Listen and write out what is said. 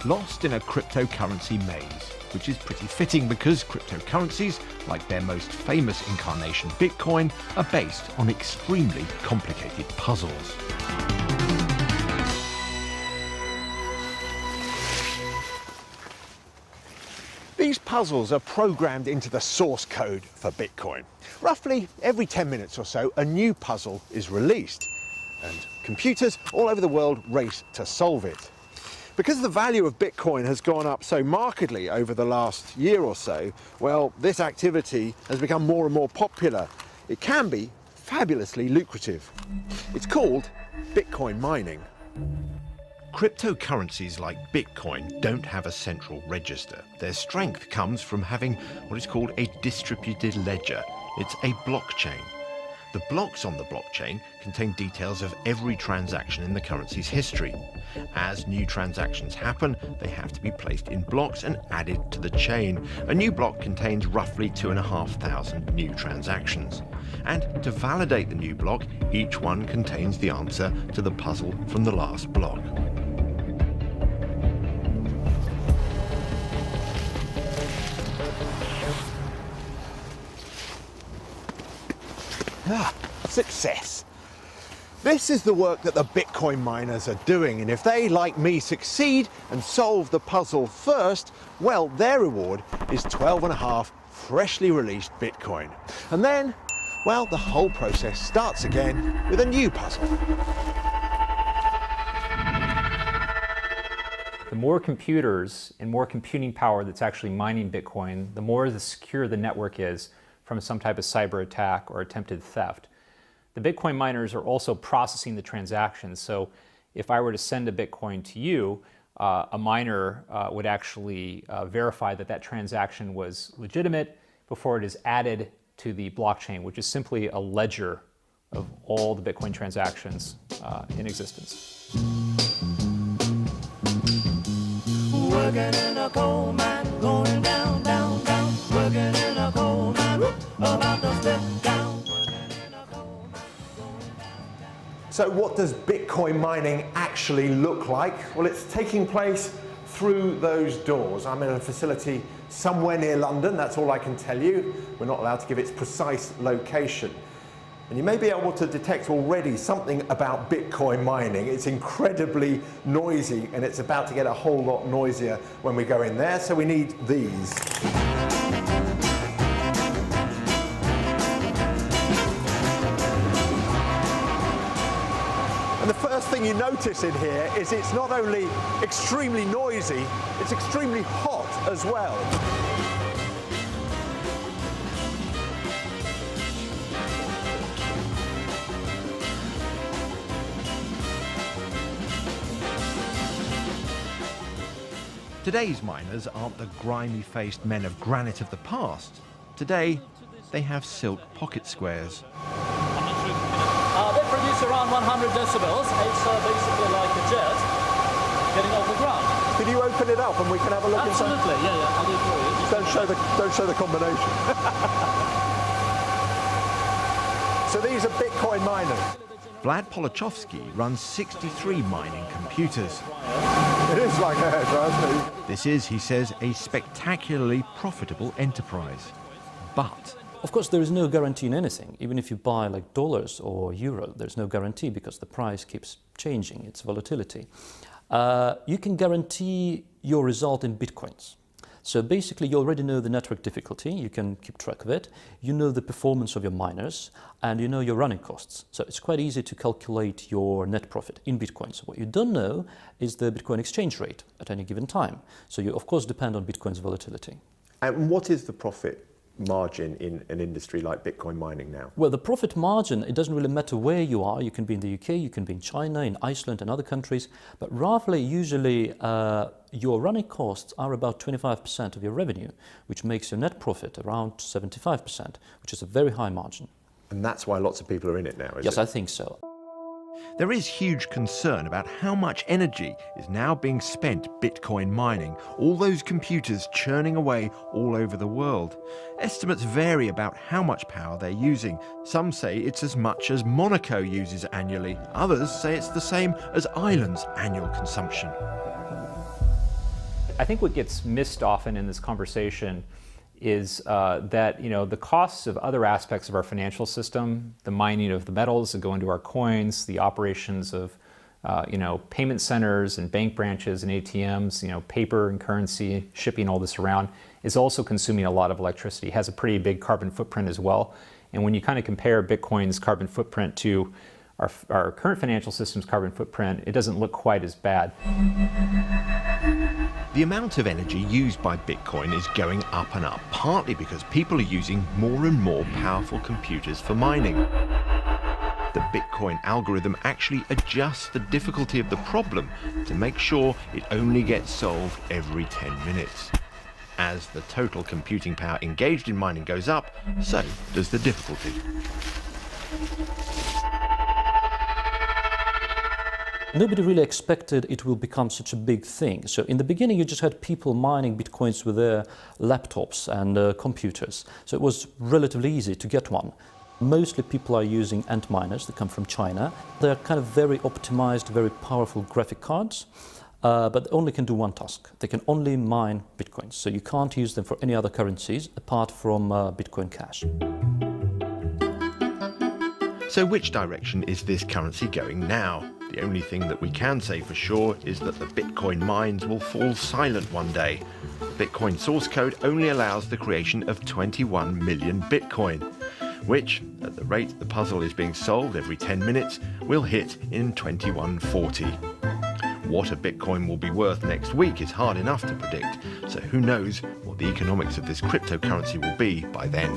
is lost in a cryptocurrency maze, which is pretty fitting because cryptocurrencies, like their most famous incarnation Bitcoin, are based on extremely complicated puzzles. These puzzles are programmed into the source code for Bitcoin. Roughly every 10 minutes or so, a new puzzle is released, and computers all over the world race to solve it. Because the value of Bitcoin has gone up so markedly over the last year or so, well, this activity has become more and more popular. It can be fabulously lucrative. It's called Bitcoin mining. Cryptocurrencies like Bitcoin don't have a central register. Their strength comes from having what is called a distributed ledger. It's a blockchain. The blocks on the blockchain contain details of every transaction in the currency's history. As new transactions happen, they have to be placed in blocks and added to the chain. A new block contains roughly 2,500 new transactions. And to validate the new block, each one contains the answer to the puzzle from the last block. Success. This is the work that the Bitcoin miners are doing, and if they, like me, succeed and solve the puzzle first, well, their reward is 12.5 freshly released Bitcoin. And then, well, the whole process starts again with a new puzzle. The more computers and more computing power that's actually mining Bitcoin, the more secure the network is from some type of cyber attack or attempted theft. The Bitcoin miners are also processing the transactions. So if I were to send a Bitcoin to you, a miner would actually verify that that transaction was legitimate before it is added to the blockchain, which is simply a ledger of all the Bitcoin transactions in existence. Working in a coal mine, going down, down, down. Working in a coal mine, about to step down. So what does Bitcoin mining actually look like? Well, it's taking place through those doors. I'm in a facility somewhere near London, that's all I can tell you. We're not allowed to give its precise location. And you may be able to detect already something about Bitcoin mining. It's incredibly noisy, and it's about to get a whole lot noisier when we go in there, so we need these. And the first thing you notice in here is it's not only extremely noisy, it's extremely hot as well. Today's miners aren't the grimy-faced men of granite of the past. Today, they have silk pocket squares. They produce around 100 decibels. It's basically like a jet getting off the ground. Can you open it up and we can have a look inside? Absolutely, yeah, I'll do it for you. Don't show the combination. So these are Bitcoin miners. Vlad Polachowski runs 63 mining computers. It is like a hairdryer, isn't it? This is, he says, a spectacularly profitable enterprise. But of course, there is no guarantee in anything. Even if you buy like dollars or euro, there's no guarantee because the price keeps changing, it's volatility. You can guarantee your result in Bitcoins. So basically, you already know the network difficulty, you can keep track of it, you know the performance of your miners, and you know your running costs. So it's quite easy to calculate your net profit in Bitcoins. What you don't know is the Bitcoin exchange rate at any given time. So you, of course, depend on Bitcoin's volatility. And what is the profit margin in an industry like Bitcoin mining now? Well, the profit margin, it doesn't really matter where you are. You can be in the UK, you can be in China, in Iceland and other countries, but roughly, usually, your running costs are about 25% of your revenue, which makes your net profit around 75%, which is a very high margin. And that's why lots of people are in it now, is it? Yes, I think so. there is huge concern about how much energy is now being spent Bitcoin mining, all those computers churning away all over the world. Estimates vary about how much power they're using. Some say it's as much as Monaco uses annually. Others say it's the same as Ireland's annual consumption. I think what gets missed often in this conversation is that the costs of other aspects of our financial system, the mining of the metals that go into our coins, the operations of payment centers and bank branches and ATMs, paper and currency, shipping all this around, is also consuming a lot of electricity. It has a pretty big carbon footprint as well. And when you kind of compare Bitcoin's carbon footprint to our current financial system's carbon footprint, it doesn't look quite as bad. The amount of energy used by Bitcoin is going up and up, partly because people are using more and more powerful computers for mining. The Bitcoin algorithm actually adjusts the difficulty of the problem to make sure it only gets solved every 10 minutes. As the total computing power engaged in mining goes up, so does the difficulty. Nobody really expected it will become such a big thing. So in the beginning, you just had people mining Bitcoins with their laptops and computers. So it was relatively easy to get one. Mostly people are using Antminers that come from China. They're kind of very optimized, very powerful graphic cards, but they only can do one task. They can only mine Bitcoins. So you can't use them for any other currencies apart from Bitcoin Cash. So which direction is this currency going now? The only thing that we can say for sure is that the Bitcoin mines will fall silent one day. The Bitcoin source code only allows the creation of 21 million Bitcoin, which, at the rate the puzzle is being solved every 10 minutes, will hit in 2140. What a Bitcoin will be worth next week is hard enough to predict, so who knows what the economics of this cryptocurrency will be by then.